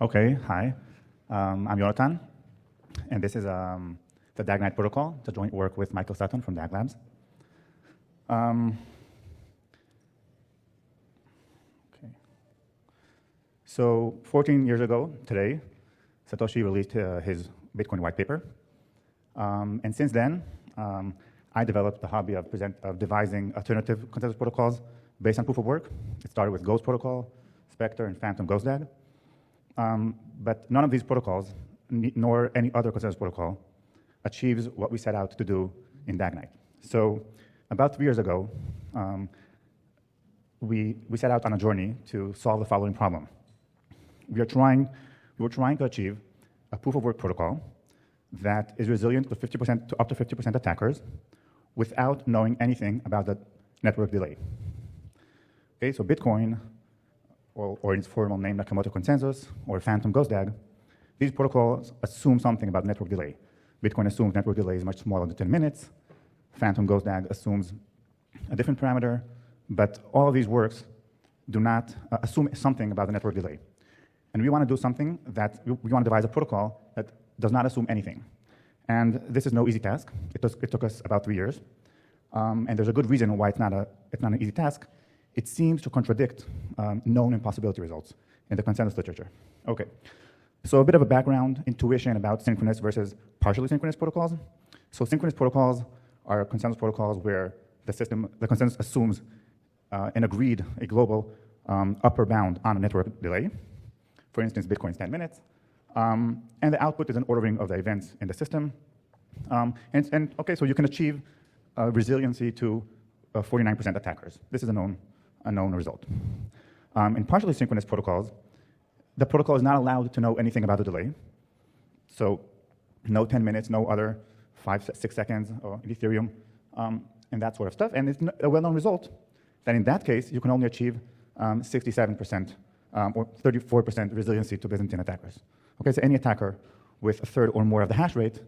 Okay, hi. I'm Jonathan, and this is the DAG-Night protocol, the joint work with Michael Sutton from DAG Labs. Okay. So 14 years ago today, Satoshi released his Bitcoin white paper. And since then, I developed the hobby of devising alternative consensus protocols based on proof of work. It started with Ghost Protocol, Spectre, and Phantom Ghost DAG. But none of these protocols, nor any other consensus protocol, achieves what we set out to do in DAG-Night. So about 3 years ago, we set out on a journey to solve the following problem. We were trying to achieve a proof of work protocol that is resilient to 50% to up to 50% attackers without knowing anything about the network delay. Okay, so Bitcoin, or in its formal name, Nakamoto Consensus, or Phantom Ghost DAG, these protocols assume something about network delay. Bitcoin assumes network delay is much smaller than 10 minutes. Phantom Ghost DAG assumes a different parameter, but all of these works do not assume something about the network delay. And we want to do something that, we want to devise a protocol that does not assume anything. And this is no easy task. It took us about 3 years. And there's a good reason why it's not an easy task. It seems to contradict known impossibility results in the consensus literature. Okay, so a bit of a background, intuition about synchronous versus partially synchronous protocols. So synchronous protocols are consensus protocols where the consensus assumes a global upper bound on a network delay. For instance, Bitcoin's 10 minutes. And the output is an ordering of the events in the system. Okay, so you can achieve resiliency to 49% attackers. This is a known result. In partially synchronous protocols, the protocol is not allowed to know anything about the delay. So no 10 minutes, no other 5-6 seconds or Ethereum, and that sort of stuff. And it's a well-known result that in that case, you can only achieve 67% or 34% resiliency to Byzantine attackers. Okay, so any attacker with a third or more of the hash rate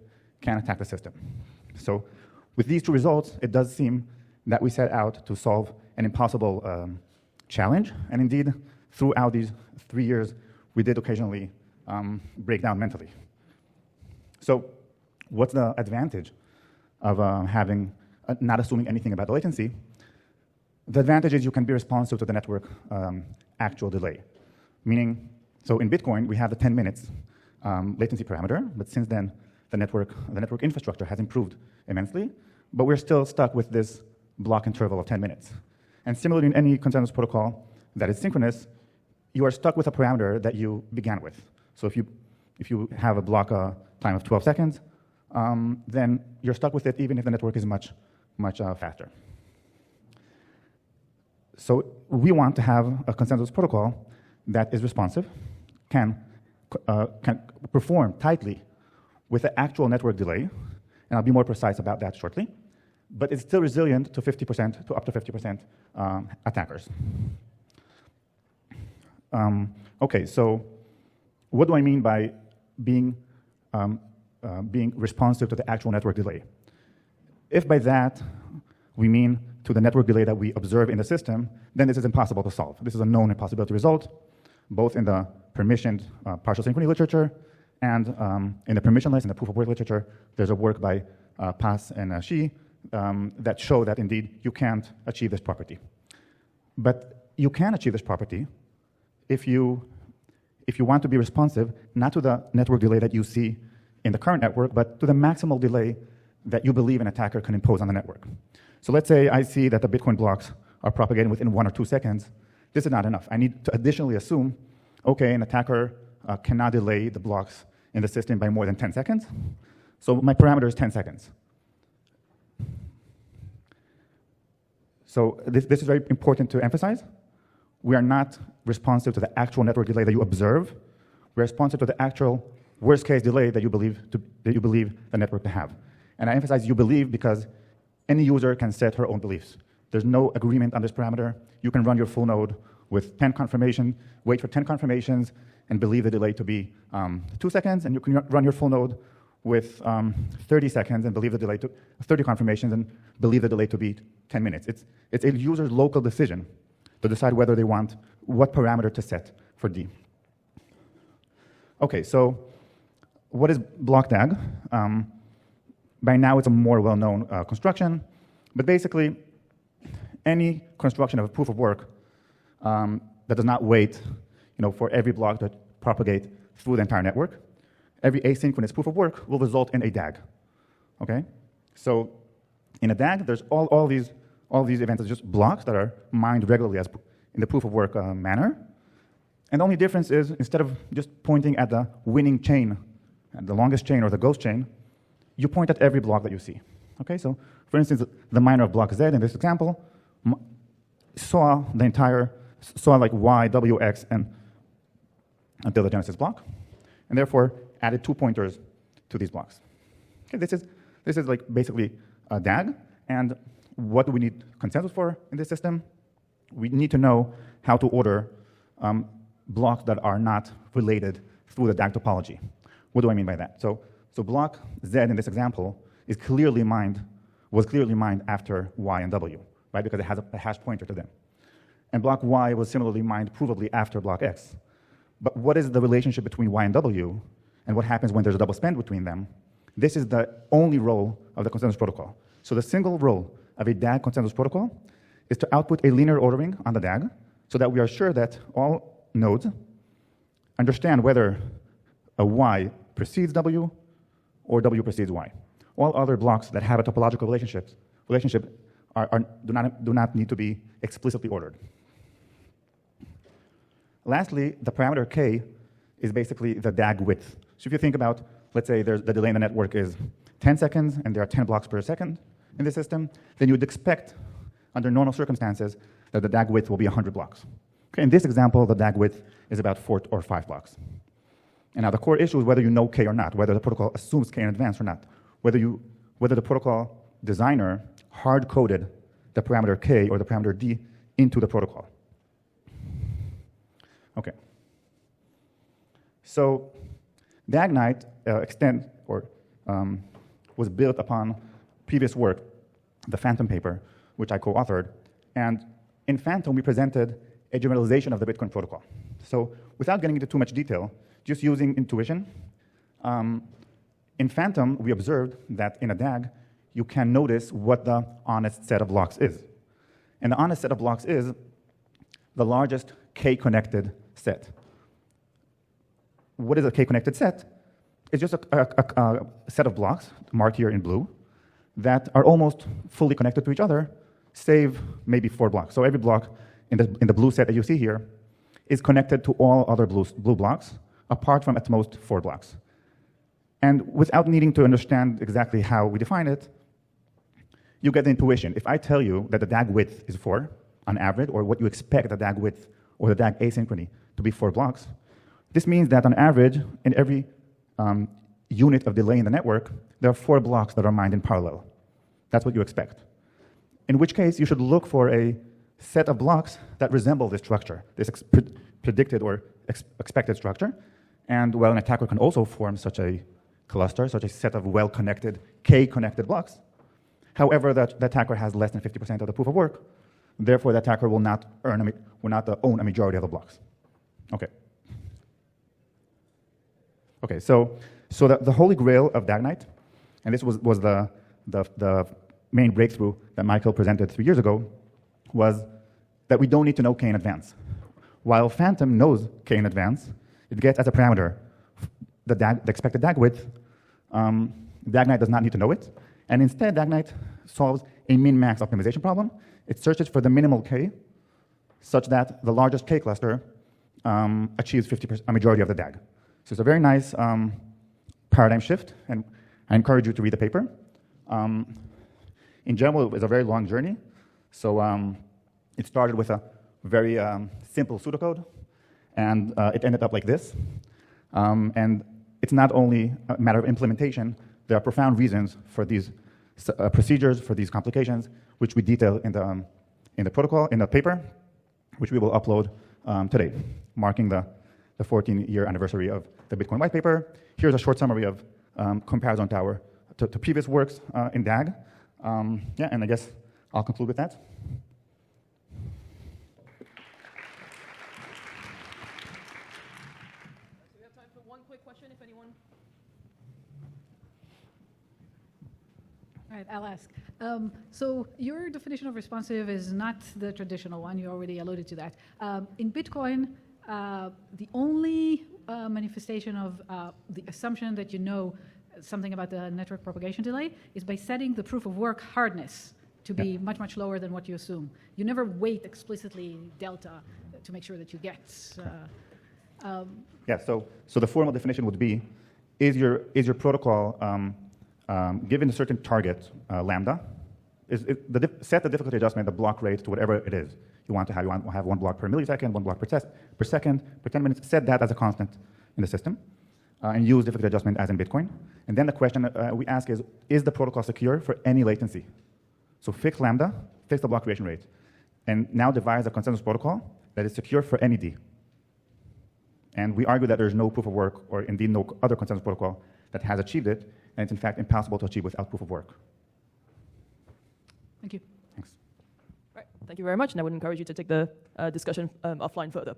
can attack the system. So with these two results, it does seem that we set out to solve an impossible challenge. And indeed, throughout these 3 years, we did occasionally break down mentally. So what's the advantage of not assuming anything about the latency? The advantage is you can be responsive to the network actual delay. Meaning, so in Bitcoin, we have the 10 minutes latency parameter, but since then, the network infrastructure has improved immensely, but we're still stuck with this block interval of 10 minutes. And similarly, in any consensus protocol that is synchronous, you are stuck with a parameter that you began with. So if you have a block time of 12 seconds, then you're stuck with it even if the network is much faster. So we want to have a consensus protocol that is responsive, can perform tightly with the actual network delay, and I'll be more precise about that shortly, but it's still resilient to 50% to up to 50% attackers. Okay, so what do I mean by being responsive to the actual network delay? If by that we mean to the network delay that we observe in the system, then this is impossible to solve. This is a known impossibility result, both in the permissioned partial synchrony literature and in the permissionless, in the proof of work literature. There's a work by Pass and Shi that show that indeed you can't achieve this property. But you can achieve this property if you want to be responsive, not to the network delay that you see in the current network, but to the maximal delay that you believe an attacker can impose on the network. So let's say I see that the Bitcoin blocks are propagating within 1 or 2 seconds. This is not enough. I need to additionally assume, okay, an attacker cannot delay the blocks in the system by more than 10 seconds. So my parameter is 10 seconds. So this is very important to emphasize. We are not responsive to the actual network delay that you observe. We're responsive to the actual worst-case delay that you believe the network to have. And I emphasize you believe because any user can set her own beliefs. There's no agreement on this parameter. You can run your full node with 10 confirmations, wait for 10 confirmations, and believe the delay to be 2 seconds, and you can run your full node with 30 seconds and believe the delay to 30 confirmations and believe the delay to be 10 minutes. It's a user's local decision to decide whether they want what parameter to set for D. Okay, so what is block DAG? By now, it's a more well-known construction, but basically, any construction of a proof of work that does not wait, for every block to propagate through the entire network, every asynchronous proof of work will result in a DAG. Okay, so in a DAG, there's all these events are just blocks that are mined regularly as in the proof of work manner, and the only difference is instead of just pointing at the winning chain, at the longest chain or the ghost chain, you point at every block that you see. Okay, so for instance, the miner of block Z in this example saw like Y, W, X, and until the genesis block, and therefore added 2 pointers to these blocks. Okay, this is like basically a DAG, and what do we need consensus for in this system? We need to know how to order blocks that are not related through the DAG topology. What do I mean by that? So block Z in this example was clearly mined after Y and W, right? Because it has a hash pointer to them. And block Y was similarly mined provably after block X. But what is the relationship between Y and W, and what happens when there's a double spend between them? This is the only role of the consensus protocol. So the single role of a DAG consensus protocol is to output a linear ordering on the DAG so that we are sure that all nodes understand whether a Y precedes W or W precedes Y. All other blocks that have a topological relationship do not need to be explicitly ordered. Lastly, the parameter K is basically the DAG width. So if you think about, let's say the delay in the network is 10 seconds and there are 10 blocks per second in the system, then you would expect, under normal circumstances, that the DAG width will be 100 blocks. Okay, in this example, the DAG width is about 4 or 5 blocks. And now the core issue is whether you know K or not, whether the protocol assumes K in advance or not, whether the protocol designer hard-coded the parameter K or the parameter D into the protocol. Okay. So DAGNight was built upon previous work, the Phantom paper, which I co-authored. And in Phantom, we presented a generalization of the Bitcoin protocol. So without getting into too much detail, just using intuition, in Phantom, we observed that in a DAG, you can notice what the honest set of blocks is. And the honest set of blocks is the largest K-connected set. What is a K-connected set? It's just a set of blocks, marked here in blue, that are almost fully connected to each other, save maybe 4 blocks. So every block in the blue set that you see here is connected to all other blue blocks, apart from at most 4 blocks. And without needing to understand exactly how we define it, you get the intuition. If I tell you that the DAG width is 4 on average, or what you expect the DAG width or the DAG asynchrony to be 4 blocks, this means that on average, in every unit of delay in the network, there are 4 blocks that are mined in parallel. That's what you expect. In which case, you should look for a set of blocks that resemble this structure, this predicted or expected structure. And while an attacker can also form such a cluster, such a set of well-connected, K-connected blocks, however, the attacker has less than 50% of the proof of work. Therefore, the attacker will not own a majority of the blocks. Okay. Okay, so the holy grail of DAGNight, and this was the main breakthrough that Michael presented 3 years ago, was that we don't need to know K in advance. While Phantom knows K in advance, it gets as a parameter the expected DAG width. DAGNight does not need to know it, and instead DAGNight solves a min-max optimization problem. It searches for the minimal K, such that the largest K cluster achieves a majority of the DAG. So it's a very nice paradigm shift, and I encourage you to read the paper. In general, it was a very long journey. So it started with a very simple pseudocode, and it ended up like this. And it's not only a matter of implementation. There are profound reasons for these procedures, for these complications, which we detail in the protocol, in the paper, which we will upload today, marking the 14-year anniversary of the Bitcoin white paper. Here's a short summary of comparison tower to previous works in DAG. Yeah, and I guess I'll conclude with that. We have time for one question. quick question, if anyone. All right, I'll ask. So your definition of responsive is not the traditional one. You already alluded to that. In Bitcoin, the only manifestation of the assumption that you know something about the network propagation delay is by setting the proof of work hardness to be much, much lower than what you assume. You never weight explicitly delta to make sure that you get. So the formal definition would be, is your protocol given a certain target, lambda, set the difficulty adjustment, the block rate to whatever it is you want to have. You want to have 1 block per millisecond, 1 block per second, per 10 minutes. Set that as a constant in the system, and use difficulty adjustment as in Bitcoin. And then the question we ask is the protocol secure for any latency? So fix lambda, fix the block creation rate, and now devise a consensus protocol that is secure for any D. And we argue that there's no proof of work, or indeed no other consensus protocol that has achieved it, and it's in fact impossible to achieve without proof of work. Thank you. Thanks. All right, thank you very much, and I would encourage you to take the discussion offline further.